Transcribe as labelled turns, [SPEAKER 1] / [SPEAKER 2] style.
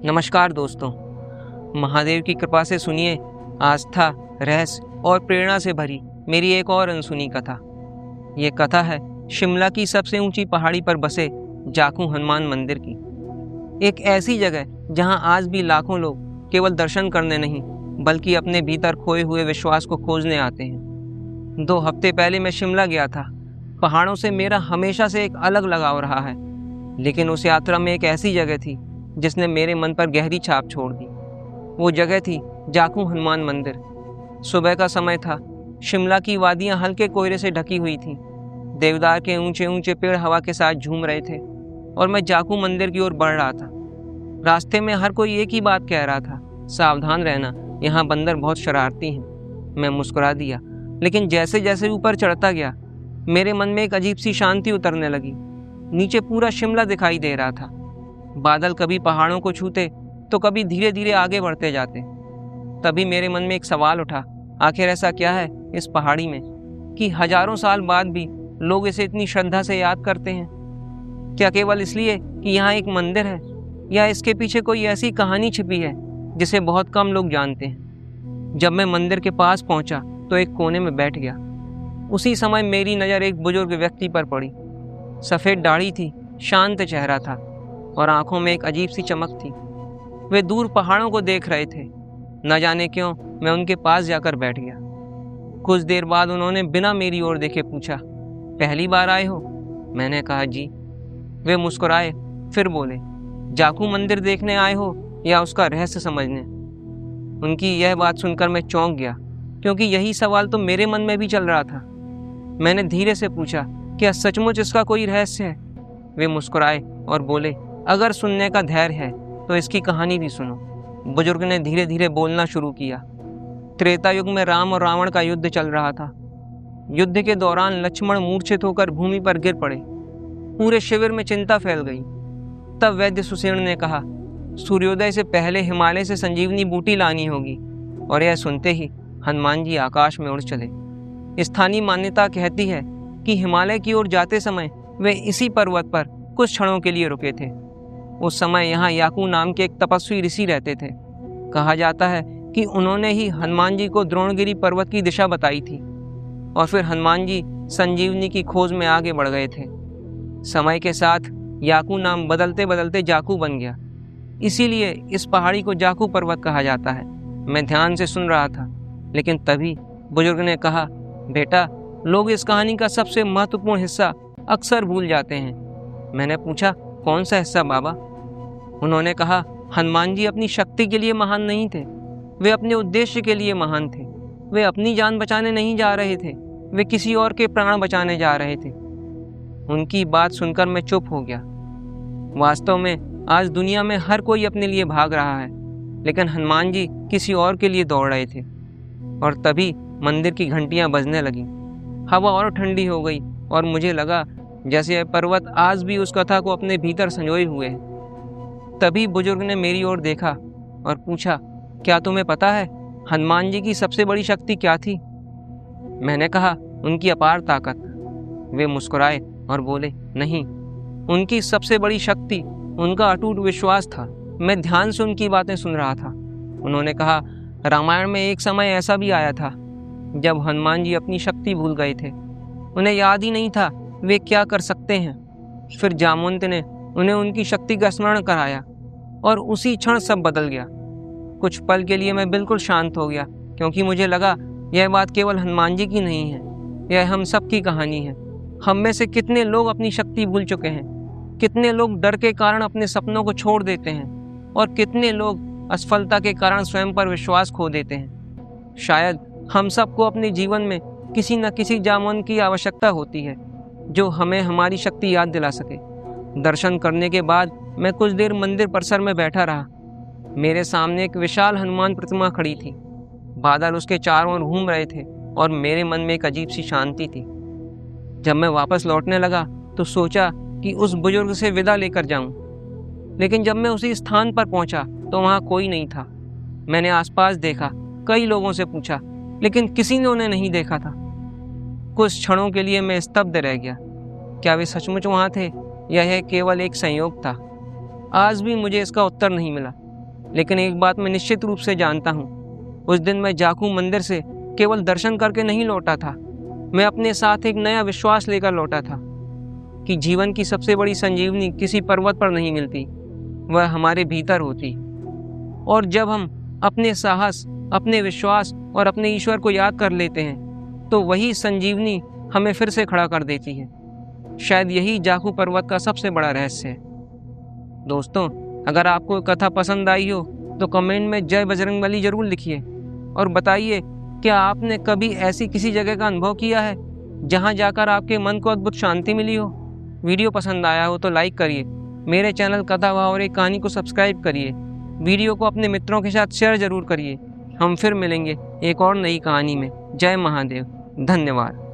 [SPEAKER 1] नमस्कार दोस्तों। महादेव की कृपा से सुनिए आस्था, रहस्य और प्रेरणा से भरी मेरी एक और अनसुनी कथा। ये कथा है शिमला की सबसे ऊंची पहाड़ी पर बसे जाखू हनुमान मंदिर की। एक ऐसी जगह जहां आज भी लाखों लोग केवल दर्शन करने नहीं बल्कि अपने भीतर खोए हुए विश्वास को खोजने आते हैं। 2 हफ्ते पहले मैं शिमला गया था। पहाड़ों से मेरा हमेशा से एक अलग लगाव रहा है, लेकिन उस यात्रा में एक ऐसी जगह थी जिसने मेरे मन पर गहरी छाप छोड़ दी। वो जगह थी जाखू हनुमान मंदिर। सुबह का समय था। शिमला की वादियां हल्के कोहरे से ढकी हुई थीं। देवदार के ऊंचे ऊंचे पेड़ हवा के साथ झूम रहे थे और मैं जाखू मंदिर की ओर बढ़ रहा था। रास्ते में हर कोई एक ही बात कह रहा था, सावधान रहना, यहाँ बंदर बहुत शरारती हैं। मैं मुस्कुरा दिया, लेकिन जैसे जैसे ऊपर चढ़ता गया मेरे मन में एक अजीब सी शांति उतरने लगी। नीचे पूरा शिमला दिखाई दे रहा था। बादल कभी पहाड़ों को छूते तो कभी धीरे धीरे आगे बढ़ते जाते। तभी मेरे मन में एक सवाल उठा, आखिर ऐसा क्या है इस पहाड़ी में कि हजारों साल बाद भी लोग इसे इतनी श्रद्धा से याद करते हैं? क्या केवल इसलिए कि यहाँ एक मंदिर है, या इसके पीछे कोई ऐसी कहानी छिपी है जिसे बहुत कम लोग जानते हैं? जब मैं मंदिर के पास पहुंचा तो एक कोने में बैठ गया। उसी समय मेरी नज़र एक बुजुर्ग व्यक्ति पर पड़ी। सफ़ेद दाढ़ी थी, शांत चेहरा था और आंखों में एक अजीब सी चमक थी। वे दूर पहाड़ों को देख रहे थे। न जाने क्यों मैं उनके पास जाकर बैठ गया। कुछ देर बाद उन्होंने बिना मेरी ओर देखे पूछा, पहली बार आए हो? मैंने कहा जी। वे मुस्कुराए, फिर बोले, जाखू मंदिर देखने आए हो या उसका रहस्य समझने? उनकी यह बात सुनकर मैं चौंक गया, क्योंकि यही सवाल तो मेरे मन में भी चल रहा था। मैंने धीरे से पूछा, क्या सचमुच इसका कोई रहस्य है? वे मुस्कुराए और बोले, अगर सुनने का धैर्य है तो इसकी कहानी भी सुनो। बुजुर्ग ने धीरे धीरे बोलना शुरू किया। त्रेता युग में राम और रावण का युद्ध चल रहा था। युद्ध के दौरान लक्ष्मण मूर्छित होकर भूमि पर गिर पड़े। पूरे शिविर में चिंता फैल गई। तब वैद्य सुसेन ने कहा, सूर्योदय से पहले हिमालय से संजीवनी बूटी लानी होगी। और यह सुनते ही हनुमान जी आकाश में उड़ चले। स्थानीय मान्यता कहती है कि हिमालय की ओर जाते समय वे इसी पर्वत पर कुछ क्षणों के लिए रुके थे। उस समय यहाँ याकू नाम के एक तपस्वी ऋषि रहते थे। कहा जाता है कि उन्होंने ही हनुमान जी को द्रोणगिरी पर्वत की दिशा बताई थी और फिर हनुमान जी संजीवनी की खोज में आगे बढ़ गए थे। समय के साथ याकू नाम बदलते बदलते जाकू बन गया। इसीलिए इस पहाड़ी को जाकू पर्वत कहा जाता है। मैं ध्यान से सुन रहा था, लेकिन तभी बुजुर्ग ने कहा, बेटा, लोग इस कहानी का सबसे महत्वपूर्ण हिस्सा अक्सर भूल जाते हैं। मैंने पूछा, कौन सा हिस्सा बाबा? उन्होंने कहा, हनुमान जी अपनी शक्ति के लिए महान नहीं थे, वे अपने उद्देश्य के लिए महान थे। वे अपनी जान बचाने नहीं जा रहे थे, वे किसी और के प्राण बचाने जा रहे थे। उनकी बात सुनकर मैं चुप हो गया। वास्तव में आज दुनिया में हर कोई अपने लिए भाग रहा है, लेकिन हनुमान जी किसी और के लिए दौड़ रहे थे। और तभी मंदिर की घंटियां बजने लगीं। हवा और ठंडी हो गई और मुझे लगा जैसे यह पर्वत आज भी उस कथा को अपने भीतर संजोए हुए है। तभी बुजुर्ग ने मेरी ओर देखा और पूछा, क्या तुम्हें पता है हनुमान जी की सबसे बड़ी शक्ति क्या थी? मैंने कहा, उनकी अपार ताकत। वे मुस्कुराए और बोले, नहीं, उनकी सबसे बड़ी शक्ति उनका अटूट विश्वास था। मैं ध्यान से उनकी बातें सुन रहा था। उन्होंने कहा, रामायण में एक समय ऐसा भी आया था जब हनुमान जी अपनी शक्ति भूल गए थे। उन्हें याद ही नहीं था वे क्या कर सकते हैं। फिर जामवंत ने उन्हें उनकी शक्ति का स्मरण कराया और उसी क्षण सब बदल गया। कुछ पल के लिए मैं बिल्कुल शांत हो गया, क्योंकि मुझे लगा यह बात केवल हनुमान जी की नहीं है, यह हम सब की कहानी है। हम में से कितने लोग अपनी शक्ति भूल चुके हैं, कितने लोग डर के कारण अपने सपनों को छोड़ देते हैं और कितने लोग असफलता के कारण स्वयं पर विश्वास खो देते हैं। शायद हम सबको अपने जीवन में किसी न किसी जामवंत की आवश्यकता होती है जो हमें हमारी शक्ति याद दिला सके। दर्शन करने के बाद मैं कुछ देर मंदिर परिसर में बैठा रहा। मेरे सामने एक विशाल हनुमान प्रतिमा खड़ी थी। बादल उसके चारों ओर घूम रहे थे और मेरे मन में एक अजीब सी शांति थी। जब मैं वापस लौटने लगा तो सोचा कि उस बुजुर्ग से विदा लेकर जाऊं, लेकिन जब मैं उसी स्थान पर पहुंचा तो वहां कोई नहीं था। मैंने आसपास देखा, कई लोगों से पूछा, लेकिन किसी ने उन्हें नहीं देखा था। कुछ क्षणों के लिए मैं स्तब्ध रह गया। क्या वे सचमुच वहां थे या यह केवल एक संयोग था? आज भी मुझे इसका उत्तर नहीं मिला। लेकिन एक बात मैं निश्चित रूप से जानता हूँ, उस दिन मैं जाखू मंदिर से केवल दर्शन करके नहीं लौटा था। मैं अपने साथ एक नया विश्वास लेकर लौटा था कि जीवन की सबसे बड़ी संजीवनी किसी पर्वत पर नहीं मिलती, वह हमारे भीतर होती। और जब हम अपने साहस, अपने विश्वास और अपने ईश्वर को याद कर लेते हैं तो वही संजीवनी हमें फिर से खड़ा कर देती है। शायद यही जाखू पर्वत का सबसे बड़ा रहस्य है। दोस्तों, अगर आपको कथा पसंद आई हो तो कमेंट में जय बजरंगबली जरूर लिखिए और बताइए, क्या आपने कभी ऐसी किसी जगह का अनुभव किया है जहां जाकर आपके मन को अद्भुत शांति मिली हो? वीडियो पसंद आया हो तो लाइक करिए, मेरे चैनल कथा व और एक कहानी को सब्सक्राइब करिए, वीडियो को अपने मित्रों के साथ शेयर जरूर करिए। हम फिर मिलेंगे एक और नई कहानी में। जय महादेव। धन्यवाद।